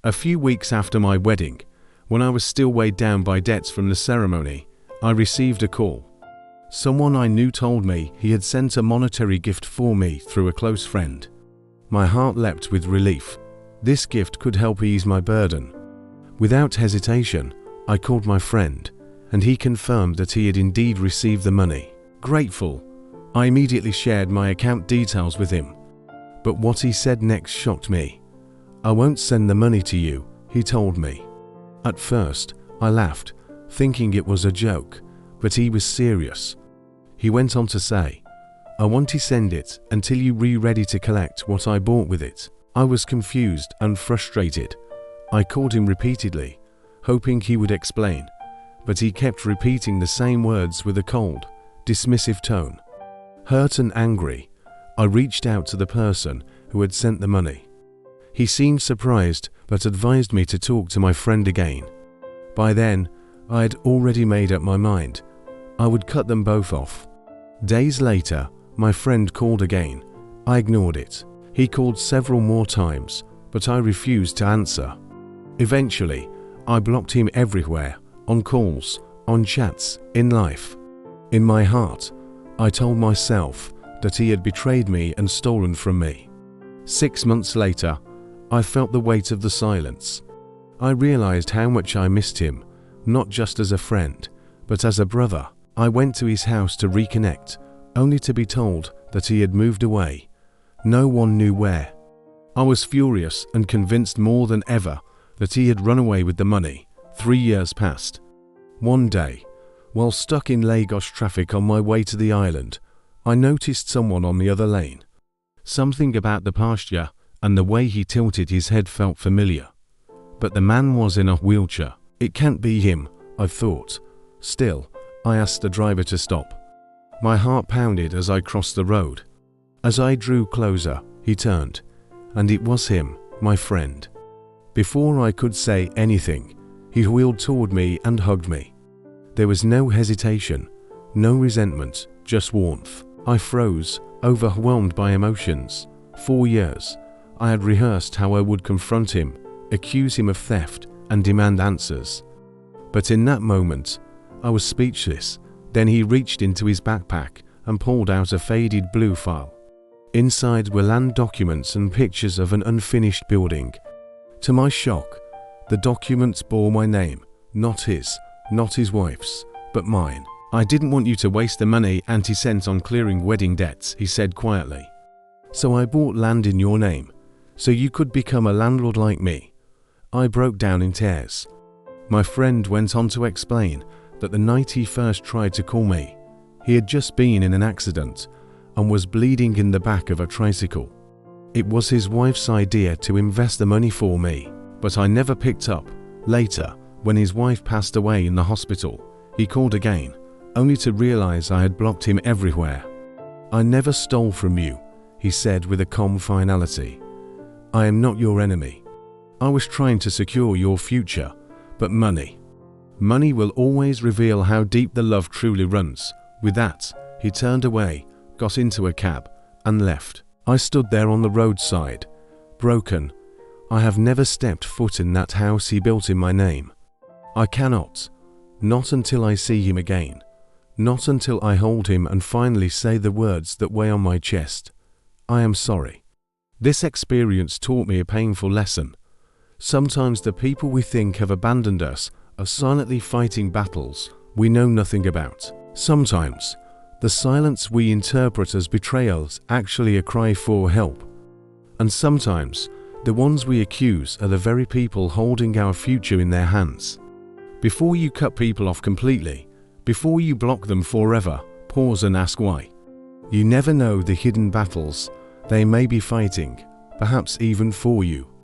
A few weeks after my wedding, when I was still weighed down by debts from the ceremony, I received a call. Someone I knew told me he had sent a monetary gift for me through a close friend. My heart leapt with relief. This gift could help ease my burden. Without hesitation, I called my friend, and he confirmed that he had indeed received the money. Grateful, I immediately shared my account details with him. But what he said next shocked me. "I won't send the money to you," he told me. At first, I laughed, thinking it was a joke, but he was serious. He went on to say, "I won't send it until you be ready to collect what I bought with it." I was confused and frustrated. I called him repeatedly, hoping he would explain, but he kept repeating the same words with a cold, dismissive tone. Hurt and angry, I reached out to the person who had sent the money. He seemed surprised but advised me to talk to my friend again. By then, I had already made up my mind. I would cut them both off. Days later, my friend called again. I ignored it. He called several more times, but I refused to answer. Eventually, I blocked him everywhere, on calls, on chats, in life. In my heart, I told myself that he had betrayed me and stolen from me. 6 months later, I felt the weight of the silence. I realized how much I missed him, not just as a friend, but as a brother. I went to his house to reconnect, only to be told that he had moved away. No one knew where. I was furious and convinced more than ever that he had run away with the money. 3 years passed. One day, while stuck in Lagos traffic on my way to the island, I noticed someone on the other lane. Something about the posture and the way he tilted his head felt familiar. But the man was in a wheelchair. It can't be him, I thought. Still, I asked the driver to stop. My heart pounded as I crossed the road. As I drew closer, he turned, and it was him, my friend. Before I could say anything, he wheeled toward me and hugged me. There was no hesitation, no resentment, just warmth. I froze, overwhelmed by emotions. 4 years, I had rehearsed how I would confront him, accuse him of theft, and demand answers. But in that moment, I was speechless. Then he reached into his backpack and pulled out a faded blue file. Inside were land documents and pictures of an unfinished building. To my shock, the documents bore my name, not his wife's, but mine. "I didn't want you to waste the money Auntie sent on clearing wedding debts," he said quietly. "So I bought land in your name, so you could become a landlord like me." I broke down in tears. My friend went on to explain that the night he first tried to call me, he had just been in an accident and was bleeding in the back of a tricycle. It was his wife's idea to invest the money for me, but I never picked up. Later, when his wife passed away in the hospital, he called again, only to realize I had blocked him everywhere. "I never stole from you," he said with a calm finality. "I am not your enemy. I was trying to secure your future, but money will always reveal how deep the love truly runs." With that, he turned away, got into a cab, and left. I stood there on the roadside, broken. I have never stepped foot in that house he built in my name. I cannot. Not until I see him again. Not until I hold him and finally say the words that weigh on my chest. "I am sorry." This experience taught me a painful lesson. Sometimes the people we think have abandoned us are silently fighting battles we know nothing about. Sometimes, the silence we interpret as betrayal is actually a cry for help. And sometimes, the ones we accuse are the very people holding our future in their hands. Before you cut people off completely, before you block them forever, pause and ask why. You never know the hidden battles they may be fighting, perhaps even for you.